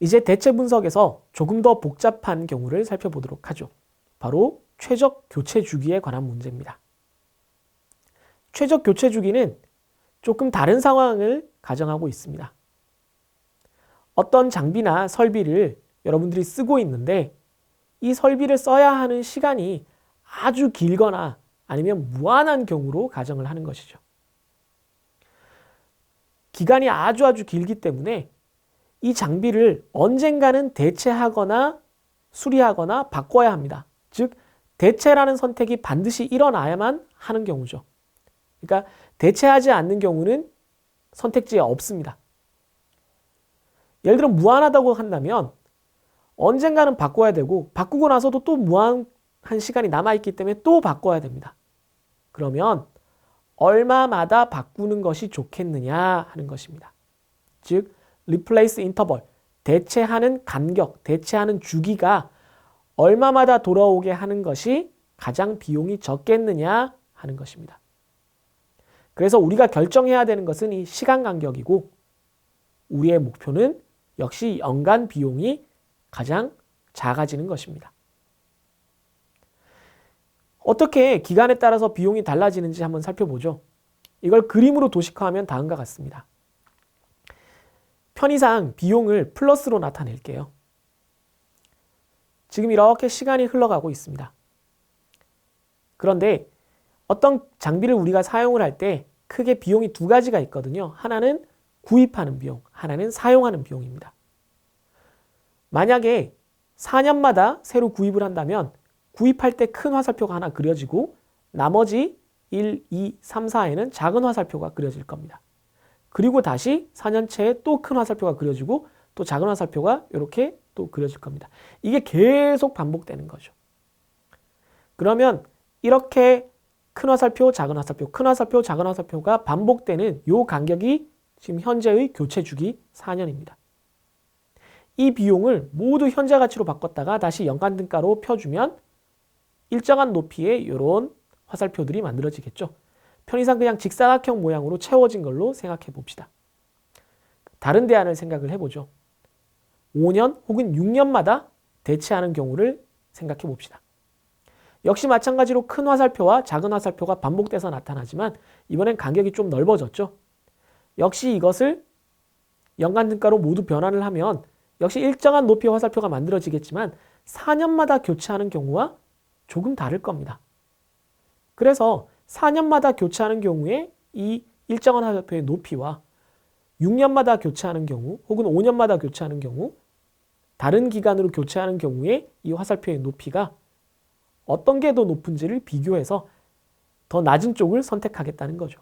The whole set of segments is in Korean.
이제 대체 분석에서 조금 더 복잡한 경우를 살펴보도록 하죠. 바로 최적 교체 주기에 관한 문제입니다. 최적 교체 주기는 조금 다른 상황을 가정하고 있습니다. 어떤 장비나 설비를 여러분들이 쓰고 있는데 이 설비를 써야 하는 시간이 아주 길거나 아니면 무한한 경우로 가정을 하는 것이죠. 기간이 아주 길기 때문에 이 장비를 언젠가는 대체하거나 수리하거나 바꿔야 합니다. 즉 대체라는 선택이 반드시 일어나야만 하는 경우죠. 그러니까 대체하지 않는 경우는 선택지에 없습니다. 예를 들어 무한하다고 한다면 언젠가는 바꿔야 되고 바꾸고 나서도 또 무한한 시간이 남아있기 때문에 또 바꿔야 됩니다. 그러면 얼마마다 바꾸는 것이 좋겠느냐 하는 것입니다. 즉 replace interval, 대체하는 간격, 대체하는 주기가 얼마마다 돌아오게 하는 것이 가장 비용이 적겠느냐 하는 것입니다. 그래서 우리가 결정해야 되는 것은 이 시간 간격이고 우리의 목표는 역시 연간 비용이 가장 작아지는 것입니다. 어떻게 기간에 따라서 비용이 달라지는지 한번 살펴보죠. 이걸 그림으로 도식화하면 다음과 같습니다. 편의상 비용을 플러스로 나타낼게요. 지금 이렇게 시간이 흘러가고 있습니다. 그런데 어떤 장비를 우리가 사용을 할 때 크게 비용이 두 가지가 있거든요. 하나는 구입하는 비용, 하나는 사용하는 비용입니다. 만약에 4년마다 새로 구입을 한다면 구입할 때 큰 화살표가 하나 그려지고 나머지 1, 2, 3, 4에는 작은 화살표가 그려질 겁니다. 그리고 다시 4년째에 또 큰 화살표가 그려지고 또 작은 화살표가 이렇게 또 그려질 겁니다. 이게 계속 반복되는 거죠. 그러면 이렇게 큰 화살표, 작은 화살표, 큰 화살표, 작은 화살표가 반복되는 이 간격이 지금 현재의 교체 주기 4년입니다. 이 비용을 모두 현재 가치로 바꿨다가 다시 연간 등가로 펴주면 일정한 높이의 이런 화살표들이 만들어지겠죠. 편의상 그냥 직사각형 모양으로 채워진 걸로 생각해 봅시다. 다른 대안을 생각을 해보죠. 5년 혹은 6년마다 대체하는 경우를 생각해 봅시다. 역시 마찬가지로 큰 화살표와 작은 화살표가 반복돼서 나타나지만 이번엔 간격이 좀 넓어졌죠. 역시 이것을 연간 등가로 모두 변환을 하면 역시 일정한 높이의 화살표가 만들어지겠지만 4년마다 교체하는 경우와 조금 다를 겁니다. 그래서 4년마다 교체하는 경우에 이 일정한 화살표의 높이와 6년마다 교체하는 경우 혹은 5년마다 교체하는 경우 다른 기간으로 교체하는 경우에 이 화살표의 높이가 어떤 게 더 높은지를 비교해서 더 낮은 쪽을 선택하겠다는 거죠.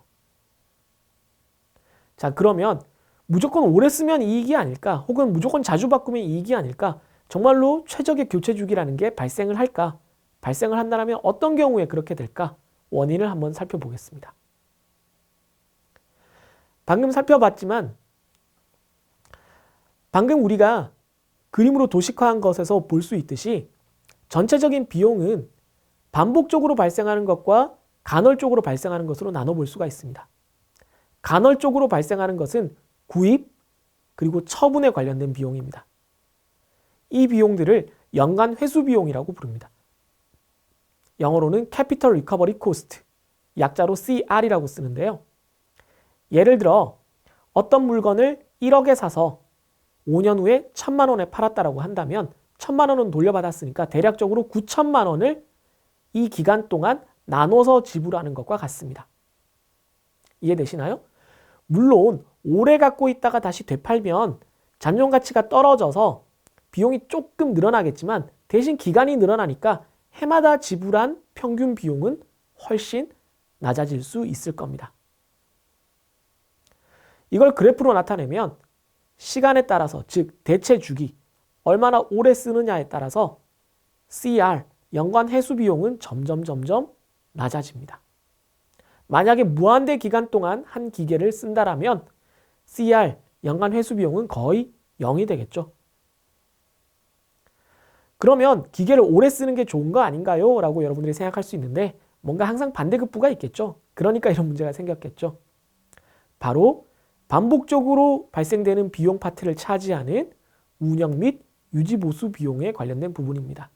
자, 그러면 무조건 오래 쓰면 이익이 아닐까? 혹은 무조건 자주 바꾸면 이익이 아닐까? 정말로 최적의 교체 주기라는 게 발생을 할까? 발생을 한다면 어떤 경우에 그렇게 될까? 원인을 한번 살펴보겠습니다. 방금 살펴봤지만 방금 우리가 그림으로 도식화한 것에서 볼 수 있듯이 전체적인 비용은 반복적으로 발생하는 것과 간헐적으로 발생하는 것으로 나눠볼 수가 있습니다. 간헐적으로 발생하는 것은 구입 그리고 처분에 관련된 비용입니다. 이 비용들을 연간 회수 비용이라고 부릅니다. 영어로는 Capital Recovery Cost, 약자로 CR이라고 쓰는데요. 예를 들어 어떤 물건을 1억에 사서 5년 후에 1,000만 원에 팔았다라고 한다면 1,000만 원은 돌려받았으니까 대략적으로 9,000만 원을 이 기간 동안 나눠서 지불하는 것과 같습니다. 이해되시나요? 물론 오래 갖고 있다가 다시 되팔면 잔존 가치가 떨어져서 비용이 조금 늘어나겠지만 대신 기간이 늘어나니까 해마다 지불한 평균 비용은 훨씬 낮아질 수 있을 겁니다. 이걸 그래프로 나타내면 시간에 따라서, 즉 대체 주기, 얼마나 오래 쓰느냐에 따라서 CR, 연간 회수 비용은 점점 낮아집니다. 만약에 무한대 기간 동안 한 기계를 쓴다라면 CR, 연간 회수 비용은 거의 0이 되겠죠. 그러면 기계를 오래 쓰는 게 좋은 거 아닌가요? 라고 여러분들이 생각할 수 있는데 뭔가 항상 반대급부가 있겠죠. 그러니까 이런 문제가 생겼겠죠. 바로 반복적으로 발생되는 비용 파트를 차지하는 운영 및 유지 보수 비용에 관련된 부분입니다.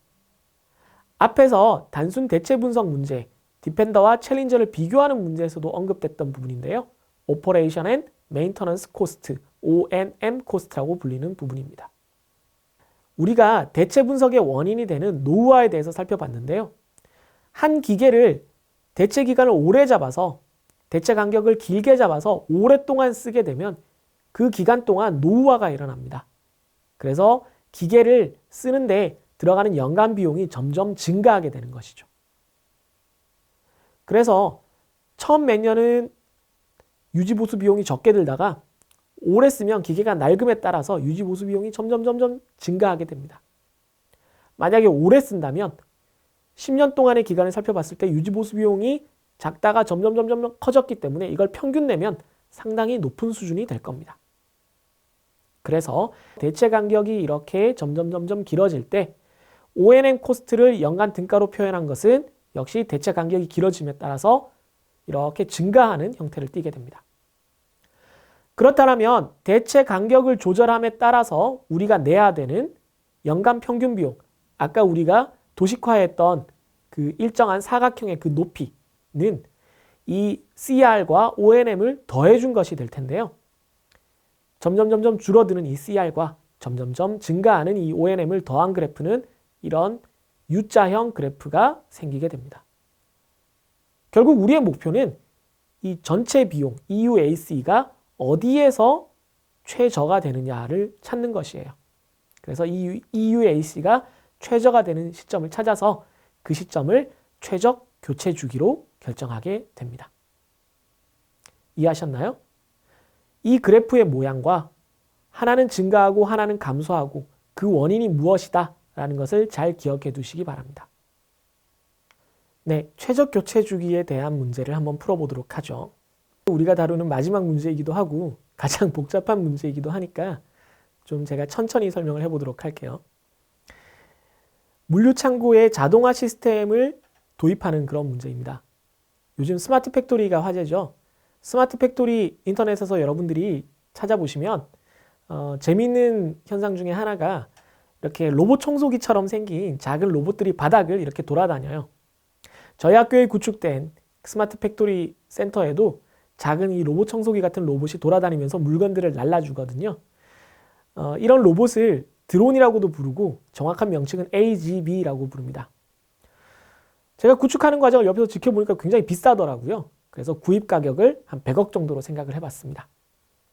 앞에서 단순 대체 분석 문제, 디펜더와 챌린저를 비교하는 문제에서도 언급됐던 부분인데요. Operation and Maintenance Cost, O&M Cost라고 불리는 부분입니다. 우리가 대체 분석의 원인이 되는 노후화에 대해서 살펴봤는데요. 한 기계를 대체 기간을 오래 잡아서 대체 간격을 길게 잡아서 오랫동안 쓰게 되면 그 기간 동안 노후화가 일어납니다. 그래서 기계를 쓰는데 들어가는 연간 비용이 점점 증가하게 되는 것이죠. 그래서 처음 몇 년은 유지보수 비용이 적게 들다가 오래 쓰면 기계가 낡음에 따라서 유지보수 비용이 점점 증가하게 됩니다. 만약에 오래 쓴다면 10년 동안의 기간을 살펴봤을 때 유지보수 비용이 작다가 점점 커졌기 때문에 이걸 평균 내면 상당히 높은 수준이 될 겁니다. 그래서 대체 간격이 이렇게 점점 길어질 때 O&M 코스트를 연간 등가로 표현한 것은 역시 대체 간격이 길어짐에 따라서 이렇게 증가하는 형태를 띠게 됩니다. 그렇다면 대체 간격을 조절함에 따라서 우리가 내야 되는 연간 평균 비용, 아까 우리가 도식화했던 그 일정한 사각형의 그 높이는 이 CR과 O&M을 더해준 것이 될 텐데요. 점점 줄어드는 이 CR과 점점 증가하는 이 O&M을 더한 그래프는 이런 U자형 그래프가 생기게 됩니다. 결국 우리의 목표는 이 전체 비용 EUAC가 어디에서 최저가 되느냐를 찾는 것이에요. 그래서 이 EUAC가 최저가 되는 시점을 찾아서 그 시점을 최적 교체 주기로 결정하게 됩니다. 이해하셨나요? 이 그래프의 모양과 하나는 증가하고 하나는 감소하고 그 원인이 무엇이다 라는 것을 잘 기억해 두시기 바랍니다. 네, 최적 교체 주기에 대한 문제를 한번 풀어보도록 하죠. 우리가 다루는 마지막 문제이기도 하고 가장 복잡한 문제이기도 하니까 좀 제가 천천히 설명을 해보도록 할게요. 물류창고에 자동화 시스템을 도입하는 그런 문제입니다. 요즘 스마트 팩토리가 화제죠. 스마트 팩토리 인터넷에서 여러분들이 찾아보시면 재미있는 현상 중에 하나가 이렇게 로봇 청소기처럼 생긴 작은 로봇들이 바닥을 이렇게 돌아다녀요. 저희 학교에 구축된 스마트 팩토리 센터에도 작은 이 로봇 청소기 같은 로봇이 돌아다니면서 물건들을 날라주거든요. 이런 로봇을 드론이라고도 부르고 정확한 명칭은 AGV라고 부릅니다. 제가 구축하는 과정을 옆에서 지켜보니까 굉장히 비싸더라고요. 그래서 구입 가격을 한 100억 정도로 생각을 해봤습니다.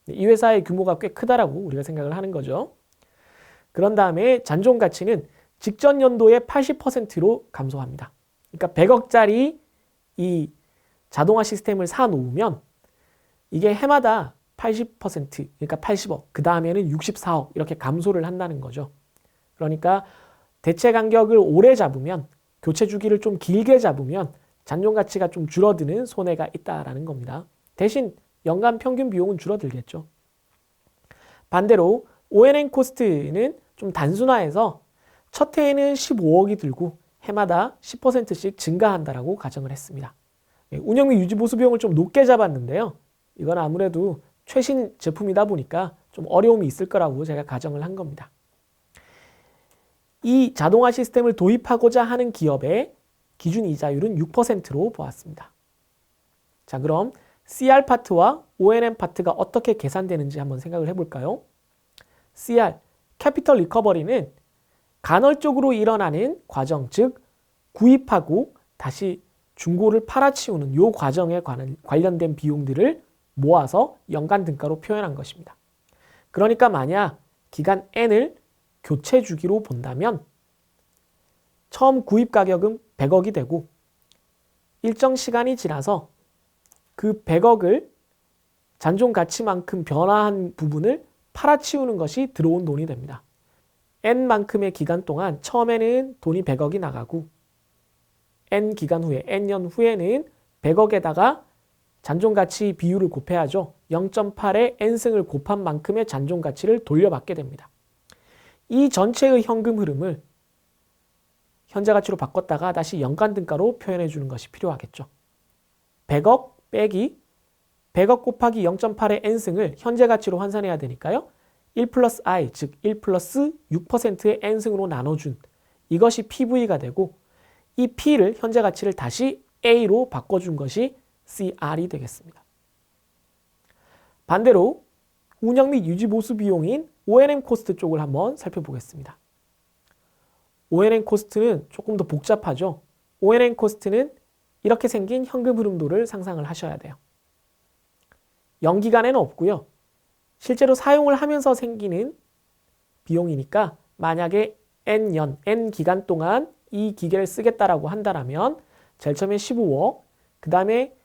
이 회사의 규모가 꽤 크다라고 우리가 생각을 하는 거죠. 그런 다음에 잔존 가치는 직전 연도의 80%로 감소합니다. 그러니까 100억짜리 이 자동화 시스템을 사 놓으면 이게 해마다 80%, 그러니까 80억, 그 다음에는 64억 이렇게 감소를 한다는 거죠. 그러니까 대체 간격을 오래 잡으면, 교체 주기를 좀 길게 잡으면 잔존 가치가 좀 줄어드는 손해가 있다라는 겁니다. 대신 연간 평균 비용은 줄어들겠죠. 반대로 O&M 코스트는 좀 단순화해서 첫 해에는 15억이 들고 해마다 10%씩 증가한다라고 가정을 했습니다. 운영 및 유지 보수 비용을 좀 높게 잡았는데요. 이건 아무래도 최신 제품이다 보니까 좀 어려움이 있을 거라고 제가 가정을 한 겁니다. 이 자동화 시스템을 도입하고자 하는 기업의 기준 이자율은 6%로 보았습니다. 자, 그럼 CR 파트와 O&M 파트가 어떻게 계산되는지 한번 생각을 해볼까요? CR, 캐피털 리커버리는 간헐적으로 일어나는 과정, 즉 구입하고 다시 중고를 팔아치우는 이 과정에 관련된 비용들을 모아서 연간 등가로 표현한 것입니다. 그러니까 만약 기간 N을 교체 주기로 본다면 처음 구입 가격은 100억이 되고 일정 시간이 지나서 그 100억을 잔존 가치만큼 변화한 부분을 팔아치우는 것이 들어온 돈이 됩니다. N만큼의 기간 동안 처음에는 돈이 100억이 나가고 N 기간 후에, N년 후에는 100억에다가 잔존가치 비율을 곱해야죠. 0.8에 N승을 곱한 만큼의 잔존가치를 돌려받게 됩니다. 이 전체의 현금 흐름을 현재 가치로 바꿨다가 다시 연간 등가로 표현해 주는 것이 필요하겠죠. 100억 빼기 100억 곱하기 0.8의 N승을 현재 가치로 환산해야 되니까요. 1 플러스 i, 즉 1 플러스 6%의 n승으로 나눠준 이것이 PV가 되고 이 P를 현재 가치를 다시 A로 바꿔준 것이 CR이 되겠습니다. 반대로 운영 및 유지 보수 비용인 O&M 코스트 쪽을 한번 살펴보겠습니다. O&M 코스트는 조금 더 복잡하죠. O&M 코스트는 이렇게 생긴 현금 흐름도를 상상을 하셔야 돼요. 연기간에는 없고요. 실제로 사용을 하면서 생기는 비용이니까 만약에 N년, N기간 동안 이 기계를 쓰겠다라고 한다면 제일 처음에 15억, 그 다음에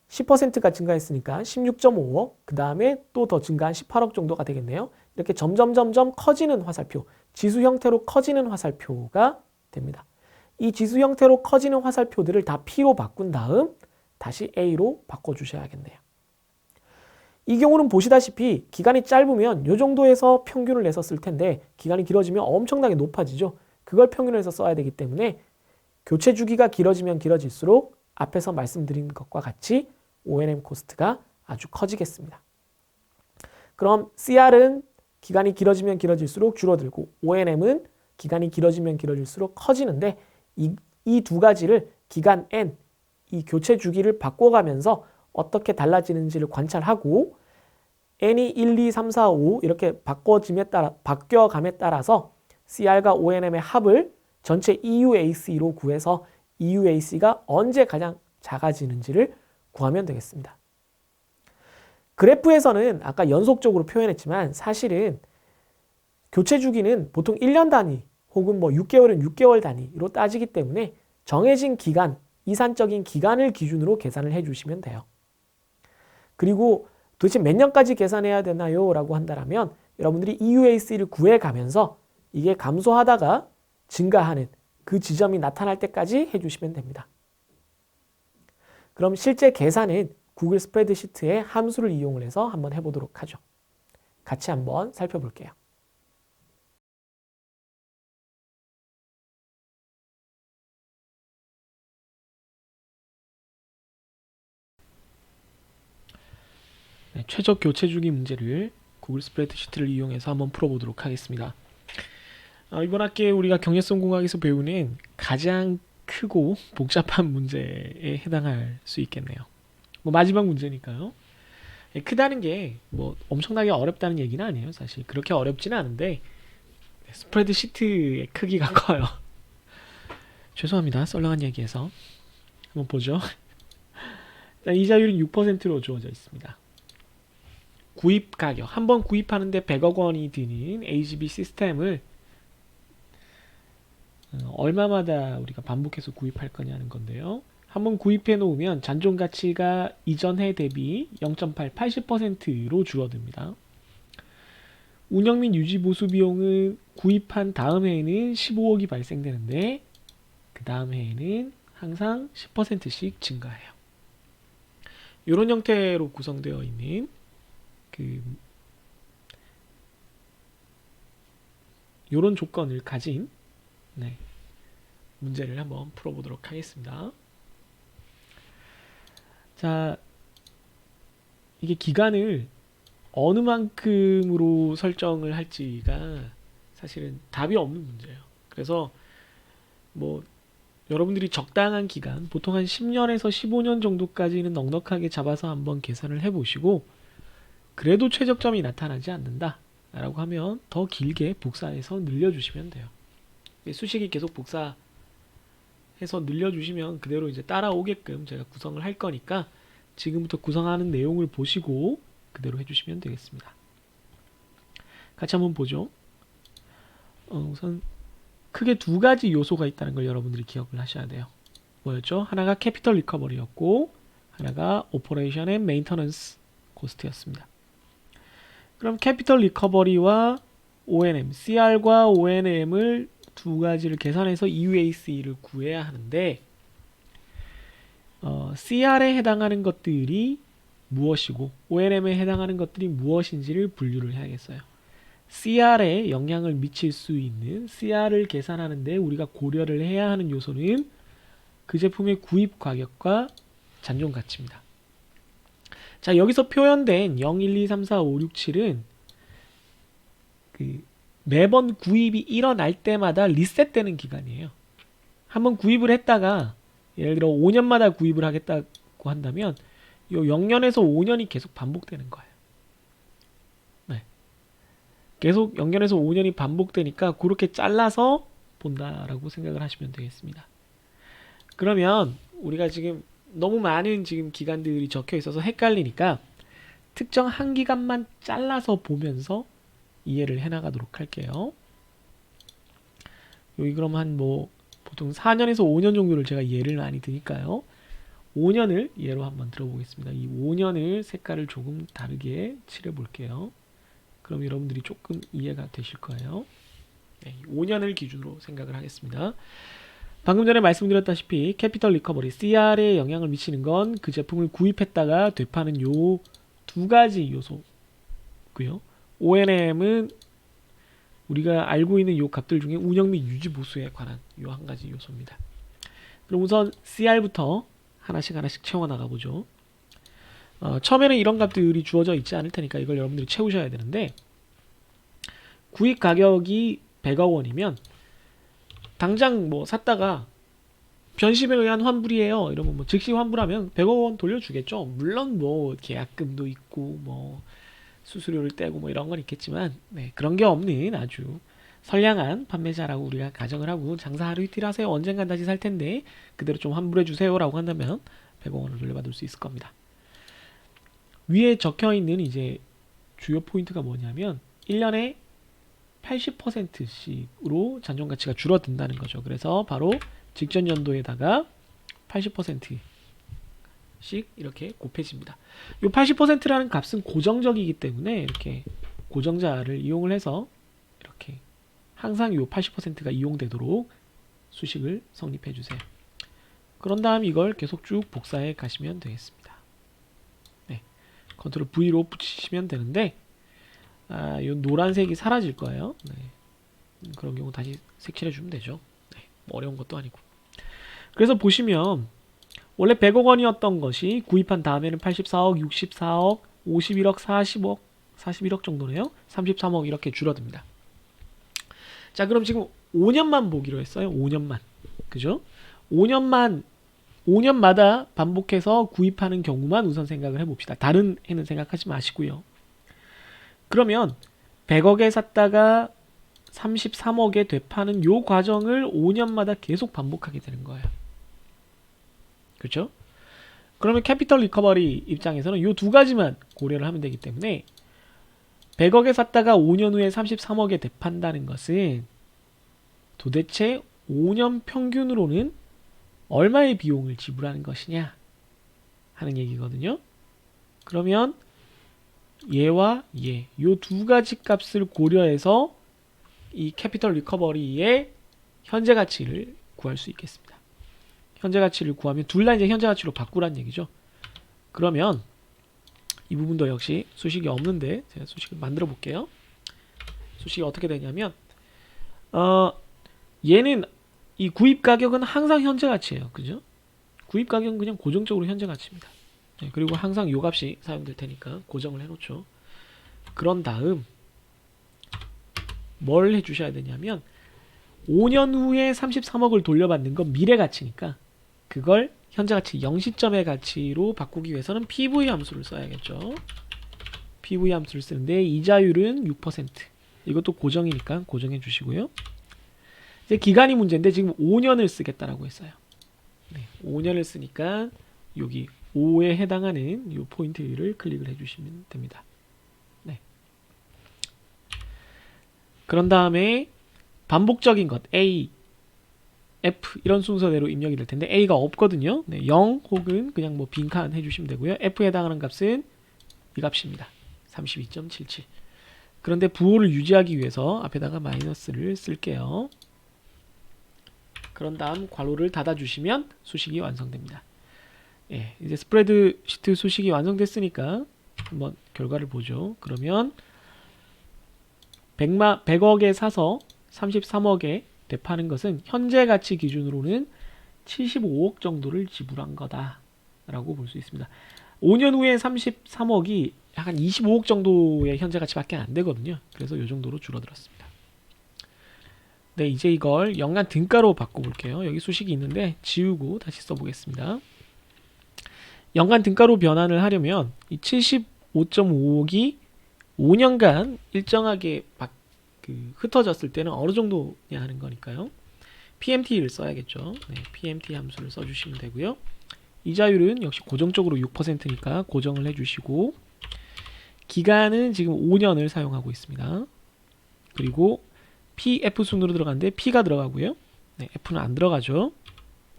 10%가 증가했으니까 16.5억, 그 다음에 또 더 증가한 18억 정도가 되겠네요. 이렇게 점점 커지는 화살표, 지수 형태로 커지는 화살표가 됩니다. 이 지수 형태로 커지는 화살표들을 다 P로 바꾼 다음 다시 A로 바꿔주셔야겠네요. 이 경우는 보시다시피 기간이 짧으면 이 정도에서 평균을 내서 쓸 텐데 기간이 길어지면 엄청나게 높아지죠. 그걸 평균에서 써야 되기 때문에 교체 주기가 길어지면 길어질수록 앞에서 말씀드린 것과 같이 O&M 코스트가 아주 커지겠습니다. 그럼 CR은 기간이 길어지면 길어질수록 줄어들고 O&M은 기간이 길어지면 길어질수록 커지는데 이 두 가지를 기간 N, 이 교체 주기를 바꿔가면서 어떻게 달라지는지를 관찰하고 N이 1, 2, 3, 4, 5 이렇게 바뀌어감에 따라서 CR과 O&M의 합을 전체 EUAC로 구해서 EUAC가 언제 가장 작아지는지를 구하면 되겠습니다. 그래프에서는 아까 연속적으로 표현했지만 사실은 교체 주기는 보통 1년 단위 혹은 6개월은 6개월 단위로 따지기 때문에 정해진 기간, 이산적인 기간을 기준으로 계산을 해주시면 돼요. 그리고 도대체 몇 년까지 계산해야 되나요? 라고 한다면 여러분들이 EUAC를 구해가면서 이게 감소하다가 증가하는 그 지점이 나타날 때까지 해주시면 됩니다. 그럼 실제 계산은 구글 스프레드시트의 함수를 이용을 해서 한번 해보도록 하죠. 같이 한번 살펴볼게요. 네, 최적 교체 주기 문제를 구글 스프레드시트를 이용해서 한번 풀어보도록 하겠습니다. 이번 학기에 우리가 경제성 공학에서 배우는 가장 크고 복잡한 문제에 해당할 수 있겠네요. 마지막 문제니까요. 크다는 게 엄청나게 어렵다는 얘기는 아니에요. 사실 그렇게 어렵지는 않은데 스프레드시트의 크기가 커요. 죄송합니다. 썰렁한 얘기해서. 한번 보죠. 이자율은 6%로 주어져 있습니다. 구입 가격, 한번 구입하는데 100억 원이 드는 AGB 시스템을 얼마마다 우리가 반복해서 구입할 거냐는 건데요. 한번 구입해 놓으면 잔존 가치가 이전 해 대비 0.8, 80%로 줄어듭니다. 운영 및 유지 보수 비용은 구입한 다음 해에는 15억이 발생되는데 그 다음 해에는 항상 10%씩 증가해요. 이런 형태로 구성되어 있는 이런 조건을 가진 문제를 한번 풀어보도록 하겠습니다. 자, 이게 기간을 어느 만큼으로 설정을 할지가 사실은 답이 없는 문제예요. 그래서 여러분들이 적당한 기간, 보통 한 10년에서 15년 정도까지는 넉넉하게 잡아서 한번 계산을 해보시고 그래도 최저점이 나타나지 않는다 라고 하면 더 길게 복사해서 늘려주시면 돼요. 수식이 계속 복사해서 늘려주시면 그대로 이제 따라오게끔 제가 구성을 할 거니까 지금부터 구성하는 내용을 보시고 그대로 해주시면 되겠습니다. 같이 한번 보죠. 우선 크게 두 가지 요소가 있다는 걸 여러분들이 기억을 하셔야 돼요. 뭐였죠? 하나가 캐피털 리커버리였고 하나가 오퍼레이션 앤 메인터넌스 코스트였습니다. 그럼 캐피털 리커버리와 O&M, CR과 O&M을 두 가지를 계산해서 EUAC를 구해야 하는데 CR에 해당하는 것들이 무엇이고 O&M에 해당하는 것들이 무엇인지를 분류를 해야겠어요. CR에 영향을 미칠 수 있는 CR을 계산하는데 우리가 고려를 해야 하는 요소는 그 제품의 구입 가격과 잔존 가치입니다. 자, 여기서 표현된 0, 1, 2, 3, 4, 5, 6, 7은 매번 구입이 일어날 때마다 리셋되는 기간이에요. 한번 구입을 했다가 예를 들어 5년마다 구입을 하겠다고 한다면 요 0년에서 5년이 계속 반복되는 거예요. 네. 계속 0년에서 5년이 반복되니까 그렇게 잘라서 본다라고 생각을 하시면 되겠습니다. 그러면 우리가 지금 너무 많은 지금 기간들이 적혀 있어서 헷갈리니까 특정 한 기간만 잘라서 보면서 이해를 해나가도록 할게요. 여기 그럼 한 뭐 보통 4년에서 5년 정도를 제가 예를 많이 드니까요. 5년을 예로 한번 들어보겠습니다. 이 5년을 색깔을 조금 다르게 칠해 볼게요. 그럼 여러분들이 조금 이해가 되실 거예요. 네, 5년을 기준으로 생각을 하겠습니다. 방금 전에 말씀드렸다시피 캐피털 리커버리 CR에 영향을 미치는 건 그 제품을 구입했다가 되파는 요 두 가지 요소고요. O&M은 우리가 알고 있는 요 값들 중에 운영 및 유지 보수에 관한 요 한 가지 요소입니다. 그럼 우선 CR부터 하나씩 채워 나가 보죠. 처음에는 이런 값들이 주어져 있지 않을 테니까 이걸 여러분들이 채우셔야 되는데 구입 가격이 100억 원이면 당장 뭐 샀다가 변심에 의한 환불이에요. 이러면 뭐 즉시 환불하면 100억 원 돌려주겠죠. 물론 뭐 계약금도 있고 뭐 수수료를 떼고 뭐 이런 건 있겠지만 네, 그런 게 없는 아주 선량한 판매자라고 우리가 가정을 하고 장사 하루 이틀 하세요. 언젠간 다시 살 텐데 그대로 좀 환불해 주세요라고 한다면 100억 원을 돌려받을 수 있을 겁니다. 위에 적혀 있는 이제 주요 포인트가 뭐냐면 1년에 80%씩으로 잔존 가치가 줄어든다는 거죠. 그래서 바로 직전 연도에다가 80%씩 이렇게 곱해집니다. 이 80%라는 값은 고정적이기 때문에 이렇게 고정자를 이용을 해서 이렇게 항상 이 80%가 이용되도록 수식을 성립해 주세요. 그런 다음 이걸 계속 쭉 복사해 가시면 되겠습니다. 네, 컨트롤 V로 붙이시면 되는데 이 노란색이 사라질 거예요. 네, 그런 경우 다시 색칠해 주면 되죠. 네, 뭐 어려운 것도 아니고. 그래서 보시면 원래 100억 원이었던 것이 구입한 다음에는 84억, 64억, 51억, 40억, 41억 정도네요. 33억 이렇게 줄어듭니다. 자, 그럼 지금 5년만 보기로 했어요. 5년만. 그죠? 5년마다 반복해서 구입하는 경우만 우선 생각을 해봅시다. 다른 해는 생각하지 마시고요. 그러면 100억에 샀다가 33억에 되파는 요 과정을 5년마다 계속 반복하게 되는 거예요. 그렇죠? 그러면 캐피털 리커버리 입장에서는 요 두 가지만 고려를 하면 되기 때문에 100억에 샀다가 5년 후에 33억에 되판다는 것은 도대체 5년 평균으로는 얼마의 비용을 지불하는 것이냐 하는 얘기거든요. 그러면 얘와 얘, 요 두 가지 값을 고려해서 이 캐피털 리커버리의 현재 가치를 구할 수 있겠습니다. 현재 가치를 구하면 둘 다 이제 현재 가치로 바꾸란 얘기죠. 그러면 이 부분도 역시 수식이 없는데 제가 수식을 만들어 볼게요. 수식이 어떻게 되냐면 얘는 이 구입 가격은 항상 현재 가치예요. 그죠? 구입 가격은 그냥 고정적으로 현재 가치입니다. 네, 그리고 항상 요 값이 사용될 테니까 고정을 해놓죠. 그런 다음 뭘 해주셔야 되냐면 5년 후에 33억을 돌려받는 건 미래 가치니까 그걸 현재 가치 0시점의 가치로 바꾸기 위해서는 PV 함수를 써야겠죠. PV 함수를 쓰는데 이자율은 6%. 이것도 고정이니까 고정해 주시고요. 이제 기간이 문제인데 지금 5년을 쓰겠다라고 했어요. 네, 5년을 쓰니까 여기 5에 해당하는 이 포인트를 클릭을 해주시면 됩니다. 네. 그런 다음에 반복적인 것 A, F 이런 순서대로 입력이 될 텐데 A가 없거든요. 네, 0 혹은 그냥 뭐 빈칸 해주시면 되고요. F에 해당하는 값은 이 값입니다. 32.77. 그런데 부호를 유지하기 위해서 앞에다가 마이너스를 쓸게요. 그런 다음 괄호를 닫아주시면 수식이 완성됩니다. 예, 이제 스프레드 시트 수식이 완성됐으니까 한번 결과를 보죠. 그러면 100억에 사서 33억에 되파는 것은 현재 가치 기준으로는 75억 정도를 지불한 거다 라고 볼 수 있습니다. 5년 후에 33억이 한 25억 정도의 현재 가치밖에 안 되거든요. 그래서 이 정도로 줄어들었습니다. 네, 이제 이걸 연간 등가로 바꿔볼게요. 여기 수식이 있는데 지우고 다시 써보겠습니다. 연간 등가로 변환을 하려면 이 75.5억이 5년간 일정하게 흩어졌을 때는 어느 정도냐 하는 거니까요. PMT를 써야겠죠. 네, PMT 함수를 써주시면 되고요. 이자율은 역시 고정적으로 6%니까 고정을 해주시고, 기간은 지금 5년을 사용하고 있습니다. 그리고 PF 순으로 들어가는데 P가 들어가고요. 네, F는 안 들어가죠.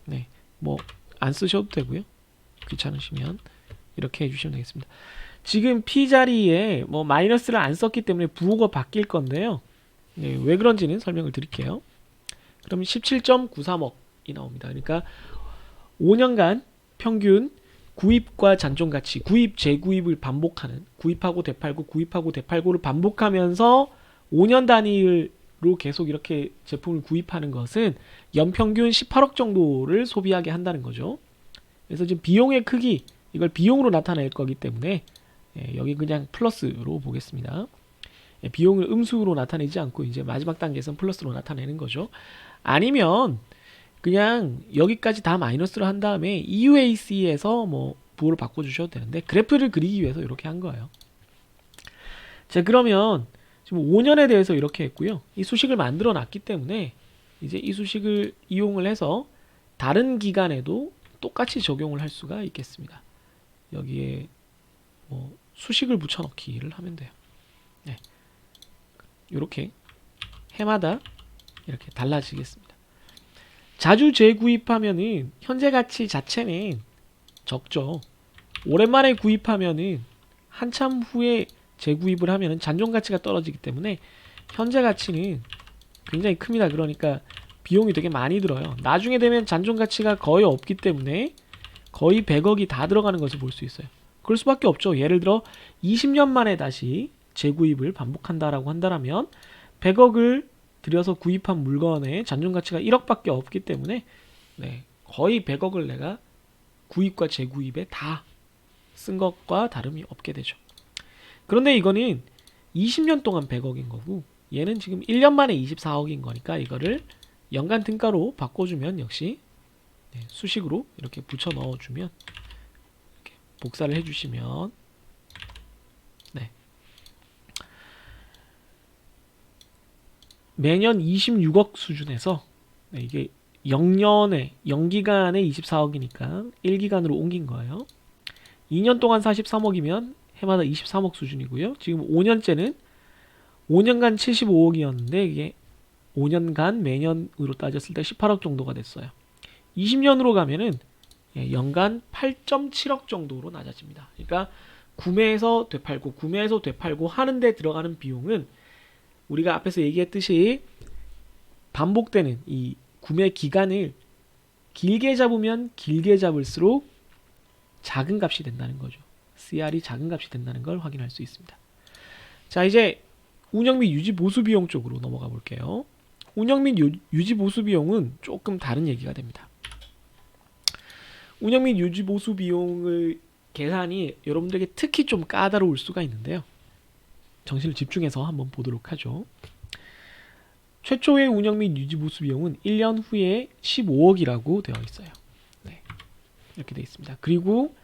네, 뭐 안 쓰셔도 되고요. 귀찮으시면 이렇게 해주시면 되겠습니다. 지금 P 자리에 뭐 마이너스를 안 썼기 때문에 부호가 바뀔 건데요. 네, 왜 그런지는 설명을 드릴게요. 그럼 17.93억이 나옵니다. 그러니까 5년간 평균 구입과 잔존가치, 구입, 재구입을 반복하는, 구입하고 되팔고, 구입하고 되팔고를 반복하면서 5년 단위로 계속 이렇게 제품을 구입하는 것은 연평균 18억 정도를 소비하게 한다는 거죠. 그래서 지금 비용의 크기, 이걸 비용으로 나타낼 거기 때문에 여기 그냥 플러스로 보겠습니다. 비용을 음수로 나타내지 않고 이제 마지막 단계에서는 플러스로 나타내는 거죠. 아니면 그냥 여기까지 다 마이너스로 한 다음에 EUAC에서 뭐 부호를 바꿔주셔도 되는데, 그래프를 그리기 위해서 이렇게 한 거예요. 자, 그러면 지금 5년에 대해서 이렇게 했고요. 이 수식을 만들어 놨기 때문에 이제 이 수식을 이용을 해서 다른 기간에도 똑같이 적용을 할 수가 있겠습니다. 여기에 뭐 수식을 붙여넣기를 하면 돼요. 네. 이렇게 해마다 이렇게 달라지겠습니다. 자주 재구입하면은 현재 가치 자체는 적죠. 오랜만에 구입하면은 한참 후에 재구입을 하면은 잔존 가치가 떨어지기 때문에 현재 가치는 굉장히 큽니다. 그러니까 비용이 되게 많이 들어요. 나중에 되면 잔존 가치가 거의 없기 때문에 거의 100억이 다 들어가는 것을 볼 수 있어요. 그럴 수밖에 없죠. 예를 들어 20년 만에 다시 재구입을 반복한다라고 한다면 100억을 들여서 구입한 물건의 잔존 가치가 1억밖에 없기 때문에 거의 100억을 내가 구입과 재구입에 다 쓴 것과 다름이 없게 되죠. 그런데 이거는 20년 동안 100억인 거고, 얘는 지금 1년 만에 24억인 거니까 이거를 연간 등가로 바꿔주면 역시 수식으로 이렇게 붙여 넣어주면, 이렇게 복사를 해주시면 매년 26억 수준에서 이게 0년에 0기간에 24억이니까 1기간으로 옮긴 거예요. 2년 동안 43억이면 해마다 23억 수준이고요. 지금 5년째는 5년간 75억이었는데 이게 5년간 매년으로 따졌을 때 18억 정도가 됐어요. 20년으로 가면은 연간 8.7억 정도로 낮아집니다. 그러니까 구매해서 되팔고 하는데 들어가는 비용은 우리가 앞에서 얘기했듯이 반복되는 이 구매 기간을 길게 잡으면 길게 잡을수록 작은 값이 된다는 거죠. CR이 작은 값이 된다는 걸 확인할 수 있습니다. 자, 이제 운영 및 유지 보수 비용 쪽으로 넘어가 볼게요. 운영 및 유지 보수 비용은 조금 다른 얘기가 됩니다. 운영 및 유지 보수 비용의 계산이 여러분들에게 특히 좀 까다로울 수가 있는데요. 정신을 집중해서 한번 보도록 하죠. 최초의 운영 및 유지 보수 비용은 1년 후에 15억이라고 되어 있어요. 이렇게 되어 있습니다. 그리고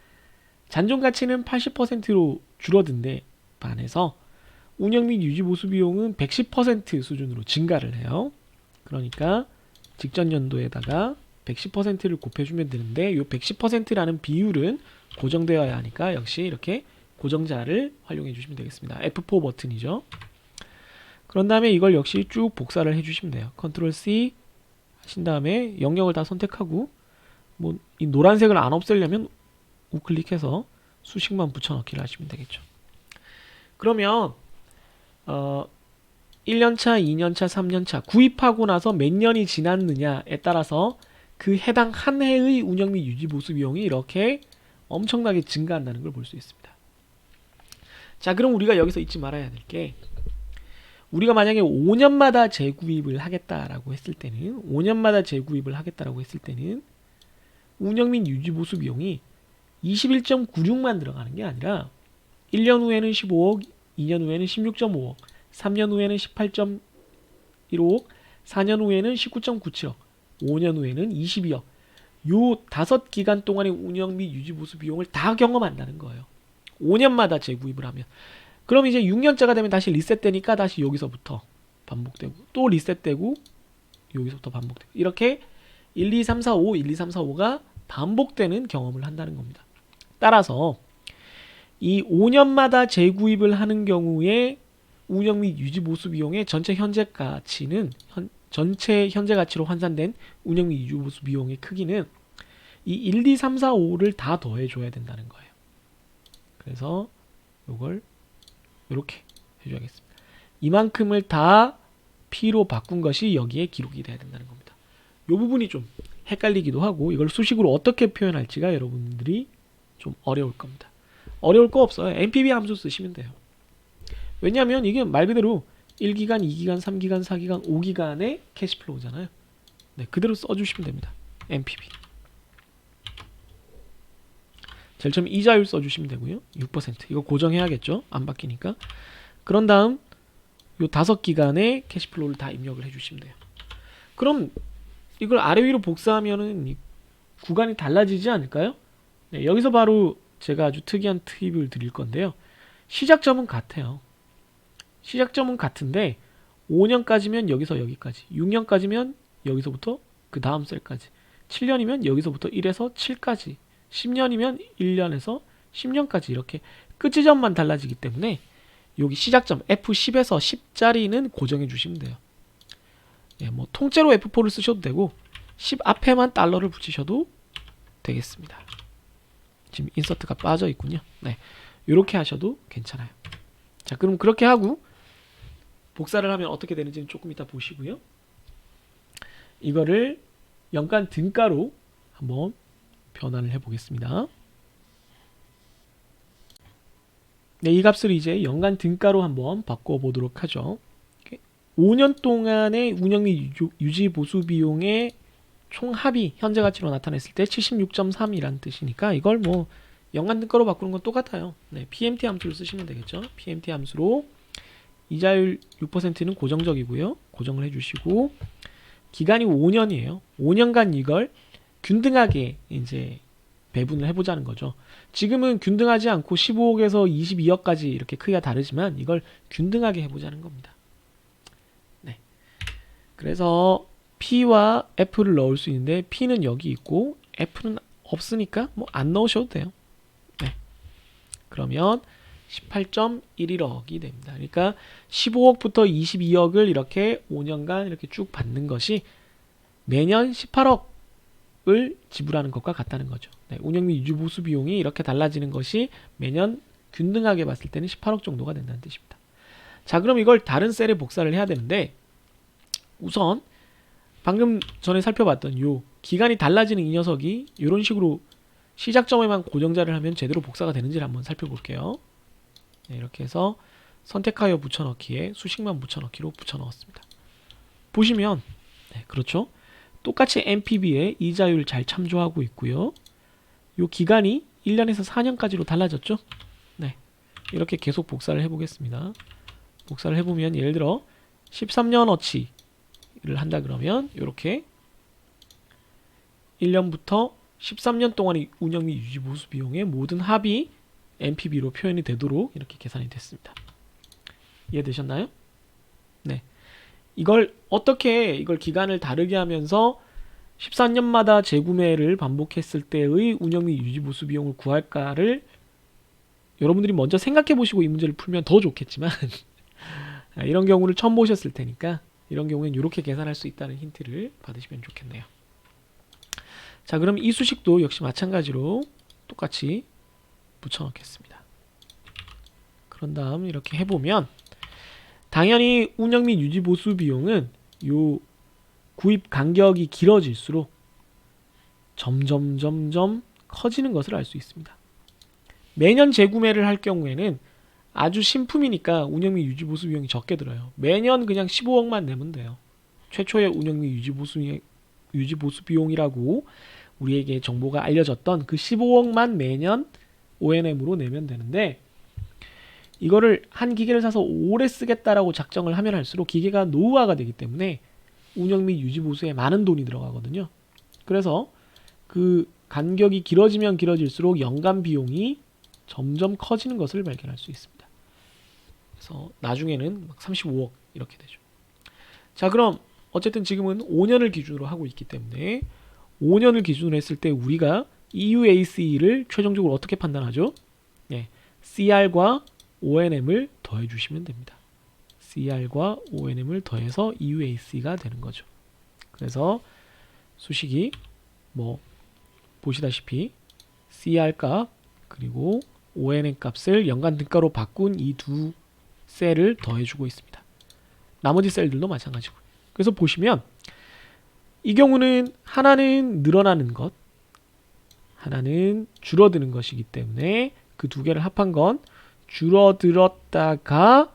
잔존 가치는 80%로 줄어든데 반해서 운영 및 유지 보수 비용은 110% 수준으로 증가를 해요. 그러니까 직전 연도에다가 110%를 곱해주면 되는데 이 110%라는 비율은 고정되어야 하니까 역시 이렇게 고정자를 활용해 주시면 되겠습니다. F4 버튼이죠. 그런 다음에 이걸 역시 쭉 복사를 해주시면 돼요. 컨트롤 C 하신 다음에 영역을 다 선택하고 뭐 이 노란색을 안 없애려면 우클릭해서 수식만 붙여넣기를 하시면 되겠죠. 그러면 1년차, 2년차, 3년차 구입하고 나서 몇 년이 지났느냐에 따라서 그 해당 한 해의 운영 및 유지 보수 비용이 이렇게 엄청나게 증가한다는 걸 볼 수 있습니다. 자, 그럼 우리가 여기서 잊지 말아야 될 게, 우리가 만약에 5년마다 재구입을 하겠다라고 했을 때는 운영 및 유지 보수 비용이 21.96만 들어가는 게 아니라 1년 후에는 15억, 2년 후에는 16.5억, 3년 후에는 18.15억, 4년 후에는 19.97억, 5년 후에는 22억. 요 5기간 동안의 운영 및 유지 보수 비용을 다 경험한다는 거예요. 5년마다 재구입을 하면. 그럼 이제 6년째가 되면 다시 리셋되니까 다시 여기서부터 반복되고 또 리셋되고 여기서부터 반복되고 이렇게 1, 2, 3, 4, 5, 1, 2, 3, 4, 5가 반복되는 경험을 한다는 겁니다. 따라서 이 5년마다 재구입을 하는 경우에 운영 및 유지 보수 비용의 전체 현재 가치는 전체 현재 가치로 환산된 운영 및 유지 보수 비용의 크기는 이 1, 2, 3, 4, 5를 다 더해줘야 된다는 거예요. 그래서 이걸 이렇게 해줘야겠습니다. 이만큼을 다 P로 바꾼 것이 여기에 기록이 돼야 된다는 겁니다. 이 부분이 좀 헷갈리기도 하고 이걸 수식으로 어떻게 표현할지가 여러분들이 좀 어려울 겁니다. 어려울 거 없어요. NPV 함수 쓰시면 돼요. 왜냐하면 이게 말 그대로 1기간, 2기간, 3기간, 4기간, 5기간의 캐시플로우잖아요. 네, 그대로 써주시면 됩니다. NPV. 제일 처음 이자율 써주시면 되고요. 6%. 이거 고정해야겠죠? 안 바뀌니까. 그런 다음 요 5기간의 캐시플로우를 다 입력을 해주시면 돼요. 그럼 이걸 아래 위로 복사하면은 이 구간이 달라지지 않을까요? 네, 여기서 바로 제가 아주 특이한 팁을 드릴 건데요. 시작점은 같아요. 시작점은 같은데 5년까지면 여기서 여기까지, 6년까지면 여기서부터 그 다음 셀까지, 7년이면 여기서부터 1에서 7까지, 10년이면 1년에서 10년까지 이렇게 끝 지점만 달라지기 때문에 여기 시작점 F10에서 10짜리는 고정해 주시면 돼요. 예, 뭐 통째로 F4를 쓰셔도 되고 10 앞에만 달러를 붙이셔도 되겠습니다. 지금 인서트가 빠져 있군요. 네, 이렇게 하셔도 괜찮아요. 자, 그럼 그렇게 하고 복사를 하면 어떻게 되는지는 조금 이따 보시고요. 이거를 연간 등가로 한번 변환을 해 보겠습니다. 네, 이 값을 이제 연간 등가로 한번 바꿔 보도록 하죠. 5년 동안의 운영 및 유지 보수 비용의 총합이 현재 가치로 나타냈을 때 76.3이라는 뜻이니까 이걸 뭐 연간 등가로 바꾸는 건 똑같아요. 네, PMT 함수를 쓰시면 되겠죠. PMT 함수로 이자율 6%는 고정적이고요. 고정을 해주시고 기간이 5년이에요. 5년간 이걸 균등하게 이제 배분을 해보자는 거죠. 지금은 균등하지 않고 15억에서 22억까지 이렇게 크기가 다르지만 이걸 균등하게 해보자는 겁니다. 네. 그래서 P와 F를 넣을 수 있는데 P는 여기 있고 F는 없으니까 뭐 안 넣으셔도 돼요. 네. 그러면 18.11억이 됩니다. 그러니까 15억부터 22억을 이렇게 5년간 이렇게 쭉 받는 것이 매년 18억을 지불하는 것과 같다는 거죠. 네, 운영 및 유지 보수 비용이 이렇게 달라지는 것이 매년 균등하게 봤을 때는 18억 정도가 된다는 뜻입니다. 자, 그럼 이걸 다른 셀에 복사를 해야 되는데 우선 방금 전에 살펴봤던 요 기간이 달라지는 이 녀석이 이런 식으로 시작점에만 고정자를 하면 제대로 복사가 되는지를 한번 살펴볼게요. 네, 이렇게 해서 선택하여 붙여넣기에 수식만 붙여넣기로 붙여넣었습니다. 보시면 네, 그렇죠. 똑같이 NPV에 이자율 잘 참조하고 있고요. 요 기간이 1년에서 4년까지로 달라졌죠. 네, 이렇게 계속 복사를 해보겠습니다. 복사를 해보면 예를 들어 13년어치를 한다 그러면 이렇게 1년부터 13년 동안의 운영 및 유지 보수 비용의 모든 합이 NPV로 표현이 되도록 이렇게 계산이 됐습니다. 이해되셨나요? 네. 이걸 어떻게 이걸 기간을 다르게 하면서 13년마다 재구매를 반복했을 때의 운영 및 유지 보수 비용을 구할까를 여러분들이 먼저 생각해 보시고 이 문제를 풀면 더 좋겠지만 이런 경우를 처음 보셨을 테니까 이런 경우에는 이렇게 계산할 수 있다는 힌트를 받으시면 좋겠네요. 자, 그럼 이 수식도 역시 마찬가지로 똑같이 붙여넣겠습니다. 그런 다음 이렇게 해보면 당연히 운영 및 유지 보수 비용은 요 구입 간격이 길어질수록 점점 커지는 것을 알 수 있습니다. 매년 재구매를 할 경우에는 아주 신품이니까 운영 및 유지 보수 비용이 적게 들어요. 매년 그냥 15억만 내면 돼요. 최초의 운영 및 유지 보수 비용이라고 우리에게 정보가 알려졌던 그 15억만 매년 O&M으로 내면 되는데 이거를 한 기계를 사서 오래 쓰겠다라고 작정을 하면 할수록 기계가 노후화가 되기 때문에 운영 및 유지 보수에 많은 돈이 들어가거든요. 그래서 그 간격이 길어지면 길어질수록 연간 비용이 점점 커지는 것을 발견할 수 있습니다. 그래서 나중에는 막 35억 이렇게 되죠. 자, 그럼 어쨌든 지금은 5년을 기준으로 하고 있기 때문에 5년을 기준으로 했을 때 우리가 EUAC를 최종적으로 어떻게 판단하죠? 예, CR과 ONM을 더해 주시면 됩니다. CR과 ONM을 더해서 EUAC가 되는 거죠. 그래서 수식이 뭐 보시다시피 CR 값 그리고 ONM 값을 연간 등가로 바꾼 이 두 셀을 더해주고 있습니다. 나머지 셀들도 마찬가지고. 그래서 보시면 이 경우는 하나는 늘어나는 것, 하나는 줄어드는 것이기 때문에 그 두 개를 합한 건 줄어들었다가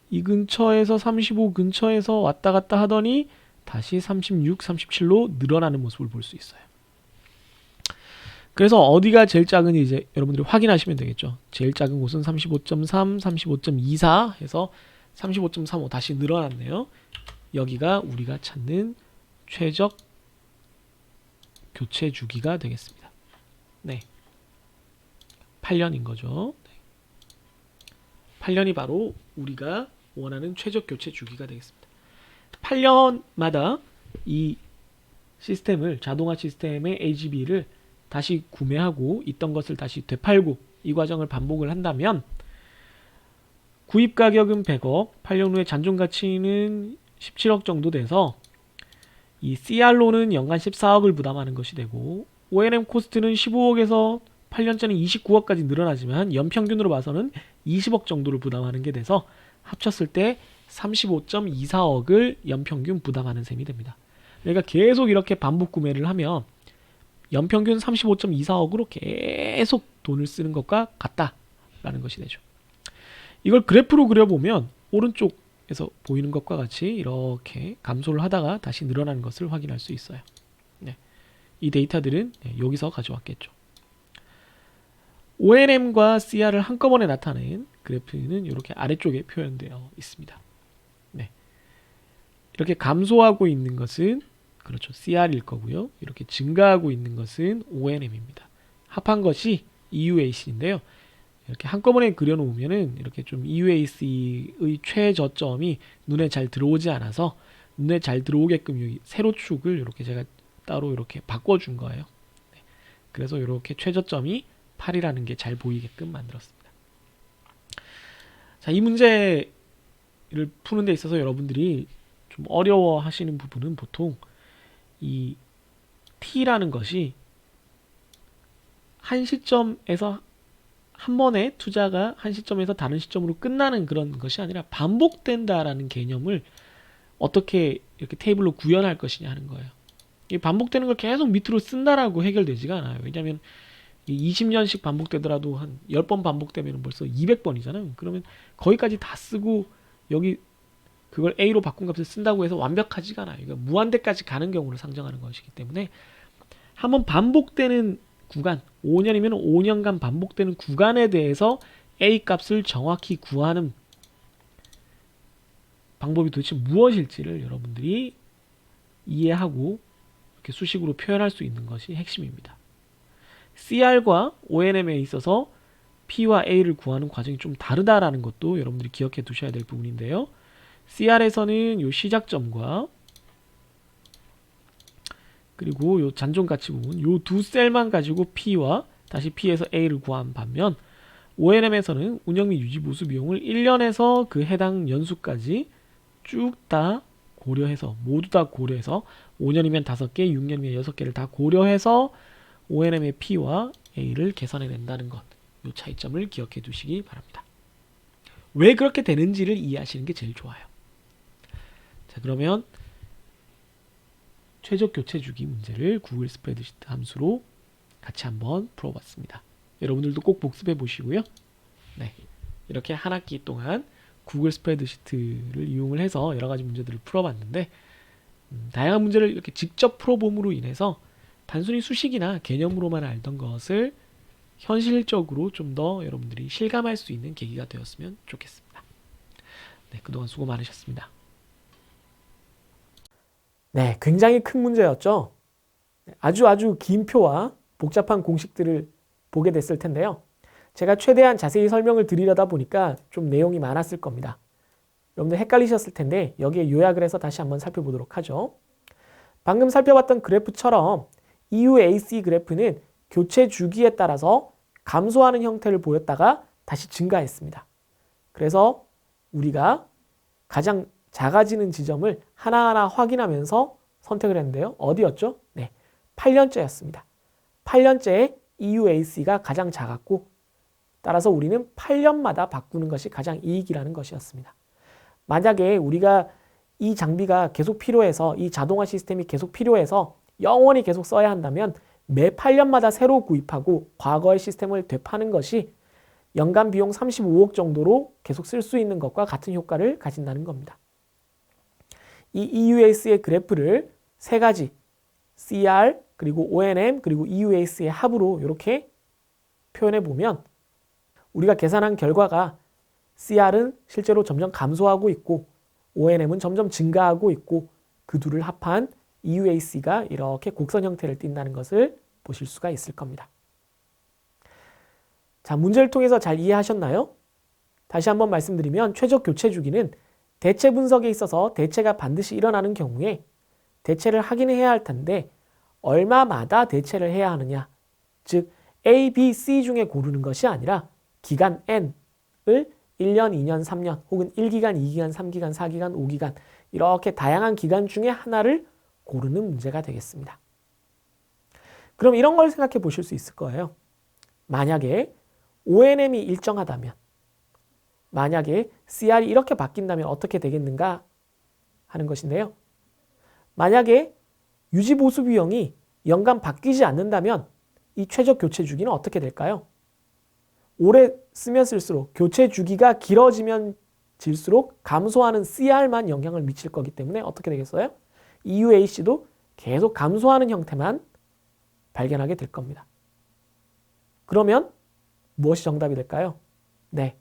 이 근처에서 35 근처에서 왔다 갔다 하더니 다시 36, 37로 늘어나는 모습을 볼 수 있어요. 그래서 어디가 제일 작은지 이제 여러분들이 확인하시면 되겠죠. 제일 작은 곳은 35.3, 35.24 해서 35.35 다시 늘어났네요. 여기가 우리가 찾는 최적 교체 주기가 되겠습니다. 네, 8년인 거죠. 네. 8년이 바로 우리가 원하는 최적 교체 주기가 되겠습니다. 8년마다 이 시스템을 자동화 시스템의 AGB를 다시 구매하고 있던 것을 다시 되팔고 이 과정을 반복을 한다면 구입 가격은 100억, 8년 후에 잔존 가치는 17억 정도 돼서 이 CR로는 연간 14억을 부담하는 것이 되고 ONM 코스트는 15억에서 8년짜리 29억까지 늘어나지만 연평균으로 봐서는 20억 정도를 부담하는 게 돼서 합쳤을 때 35.24억을 연평균 부담하는 셈이 됩니다. 그러니까 계속 이렇게 반복 구매를 하면 연평균 35.24억으로 계속 돈을 쓰는 것과 같다라는 것이 되죠. 이걸 그래프로 그려보면 오른쪽에서 보이는 것과 같이 이렇게 감소를 하다가 다시 늘어나는 것을 확인할 수 있어요. 네. 이 데이터들은 여기서 가져왔겠죠. ONM과 CR을 한꺼번에 나타낸 그래프는 이렇게 아래쪽에 표현되어 있습니다. 네. 이렇게 감소하고 있는 것은 그렇죠. CR일 거고요. 이렇게 증가하고 있는 것은 ONM입니다. 합한 것이 EUAC인데요. 이렇게 한꺼번에 그려놓으면은 이렇게 좀 EUAC의 최저점이 눈에 잘 들어오지 않아서 눈에 잘 들어오게끔 여기 세로축을 이렇게 제가 따로 이렇게 바꿔준 거예요. 네. 그래서 이렇게 최저점이 8이라는 게 잘 보이게끔 만들었습니다. 자, 이 문제를 푸는 데 있어서 여러분들이 좀 어려워하시는 부분은 보통 이 T라는 것이 한 시점에서 한 번에 투자가 한 시점에서 다른 시점으로 끝나는 그런 것이 아니라 반복된다라는 개념을 어떻게 이렇게 테이블로 구현할 것이냐 하는 거예요. 이 반복되는 걸 계속 밑으로 쓴다라고 해결되지가 않아요. 왜냐하면 20년씩 반복되더라도 한 10번 반복되면 벌써 200번이잖아요. 그러면 거기까지 다 쓰고 여기 그걸 A로 바꾼 값을 쓴다고 해서 완벽하지가 않아요. 그러니까 무한대까지 가는 경우를 상정하는 것이기 때문에 한번 반복되는 구간, 5년이면 5년간 반복되는 구간에 대해서 A 값을 정확히 구하는 방법이 도대체 무엇일지를 여러분들이 이해하고 이렇게 수식으로 표현할 수 있는 것이 핵심입니다. CR과 ONM에 있어서 P와 A를 구하는 과정이 좀 다르다라는 것도 여러분들이 기억해 두셔야 될 부분인데요. CR에서는 요 시작점과 그리고 요 잔존가치 부분 요 두 셀만 가지고 P와 다시 P에서 A를 구한 반면 ONM에서는 운영 및 유지 보수 비용을 1년에서 그 해당 연수까지 쭉 다 고려해서 모두 다 고려해서 5년이면 5개, 6년이면 6개를 다 고려해서 ONM의 P와 A를 계산해 낸다는 것, 요 차이점을 기억해 두시기 바랍니다. 왜 그렇게 되는지를 이해하시는 게 제일 좋아요. 자, 그러면 최적 교체 주기 문제를 구글 스프레드시트 함수로 같이 한번 풀어봤습니다. 여러분들도 꼭 복습해 보시고요. 네, 이렇게 한 학기 동안 구글 스프레드시트를 이용을 해서 여러 가지 문제들을 풀어봤는데 다양한 문제를 이렇게 직접 풀어봄으로 인해서 단순히 수식이나 개념으로만 알던 것을 현실적으로 좀 더 여러분들이 실감할 수 있는 계기가 되었으면 좋겠습니다. 네, 그동안 수고 많으셨습니다. 네, 굉장히 큰 문제였죠. 아주 긴 표와 복잡한 공식들을 보게 됐을 텐데요. 제가 최대한 자세히 설명을 드리려다 보니까 좀 내용이 많았을 겁니다. 여러분들 헷갈리셨을 텐데 여기에 요약을 해서 다시 한번 살펴보도록 하죠. 방금 살펴봤던 그래프처럼 EUAC 그래프는 교체 주기에 따라서 감소하는 형태를 보였다가 다시 증가했습니다. 그래서 우리가 가장 작아지는 지점을 하나하나 확인하면서 선택을 했는데요. 어디였죠? 네, 8년째였습니다. 8년째에 EUAC가 가장 작았고 따라서 우리는 8년마다 바꾸는 것이 가장 이익이라는 것이었습니다. 만약에 우리가 이 장비가 계속 필요해서 이 자동화 시스템이 계속 필요해서 영원히 계속 써야 한다면 매 8년마다 새로 구입하고 과거의 시스템을 되파는 것이 연간 비용 35억 정도로 계속 쓸 수 있는 것과 같은 효과를 가진다는 겁니다. 이 EUAC의 그래프를 세 가지 CR 그리고 ONM 그리고 EUAC의 합으로 이렇게 표현해 보면 우리가 계산한 결과가 CR은 실제로 점점 감소하고 있고 ONM은 점점 증가하고 있고 그 둘을 합한 EUAC가 이렇게 곡선 형태를 띈다는 것을 보실 수가 있을 겁니다. 자, 문제를 통해서 잘 이해하셨나요? 다시 한번 말씀드리면 최적 교체 주기는 대체 분석에 있어서 대체가 반드시 일어나는 경우에 대체를 하긴 해야 할 텐데 얼마마다 대체를 해야 하느냐, 즉 A, B, C 중에 고르는 것이 아니라 기간 N을 1년, 2년, 3년 혹은 1기간, 2기간, 3기간, 4기간, 5기간 이렇게 다양한 기간 중에 하나를 고르는 문제가 되겠습니다. 그럼 이런 걸 생각해 보실 수 있을 거예요. 만약에 ONM이 일정하다면, 만약에 CR이 이렇게 바뀐다면 어떻게 되겠는가 하는 것인데요. 만약에 유지보수 비용이 연간 바뀌지 않는다면 이 최적 교체 주기는 어떻게 될까요? 오래 쓰면 쓸수록 교체 주기가 길어지면 질수록 감소하는 CR만 영향을 미칠 거기 때문에 어떻게 되겠어요? EUAC도 계속 감소하는 형태만 발견하게 될 겁니다. 그러면 무엇이 정답이 될까요? 네,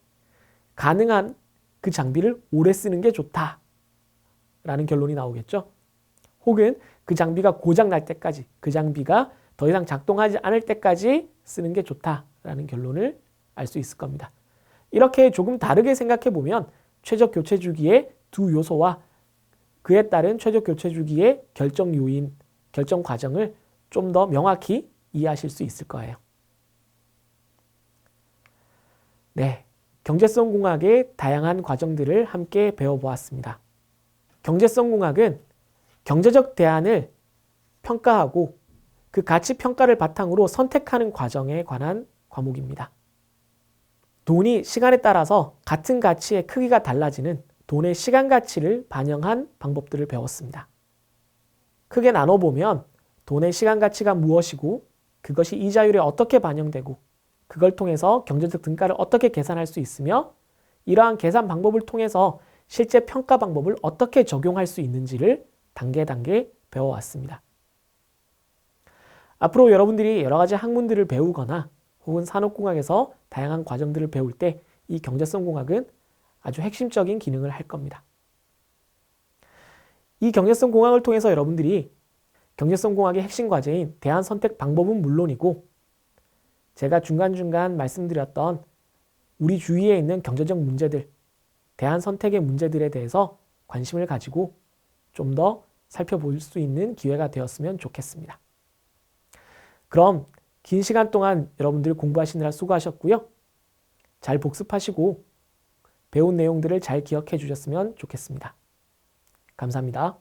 가능한 그 장비를 오래 쓰는 게 좋다라는 결론이 나오겠죠. 혹은 그 장비가 고장 날 때까지, 그 장비가 더 이상 작동하지 않을 때까지 쓰는 게 좋다라는 결론을 알 수 있을 겁니다. 이렇게 조금 다르게 생각해 보면 최적 교체 주기의 두 요소와 그에 따른 최적 교체 주기의 결정 요인, 결정 과정을 좀 더 명확히 이해하실 수 있을 거예요. 네, 경제성 공학의 다양한 과정들을 함께 배워보았습니다. 경제성 공학은 경제적 대안을 평가하고 그 가치 평가를 바탕으로 선택하는 과정에 관한 과목입니다. 돈이 시간에 따라서 같은 가치의 크기가 달라지는 돈의 시간 가치를 반영한 방법들을 배웠습니다. 크게 나눠보면 돈의 시간 가치가 무엇이고 그것이 이자율에 어떻게 반영되고 그걸 통해서 경제적 등가를 어떻게 계산할 수 있으며 이러한 계산 방법을 통해서 실제 평가 방법을 어떻게 적용할 수 있는지를 단계 배워왔습니다. 앞으로 여러분들이 여러 가지 학문들을 배우거나 혹은 산업공학에서 다양한 과정들을 배울 때 이 경제성 공학은 아주 핵심적인 기능을 할 겁니다. 이 경제성 공학을 통해서 여러분들이 경제성 공학의 핵심 과제인 대안 선택 방법은 물론이고 제가 중간중간 말씀드렸던 우리 주위에 있는 경제적 문제들, 대안 선택의 문제들에 대해서 관심을 가지고 좀 더 살펴볼 수 있는 기회가 되었으면 좋겠습니다. 그럼 긴 시간 동안 여러분들 공부하시느라 수고하셨고요. 잘 복습하시고 배운 내용들을 잘 기억해 주셨으면 좋겠습니다. 감사합니다.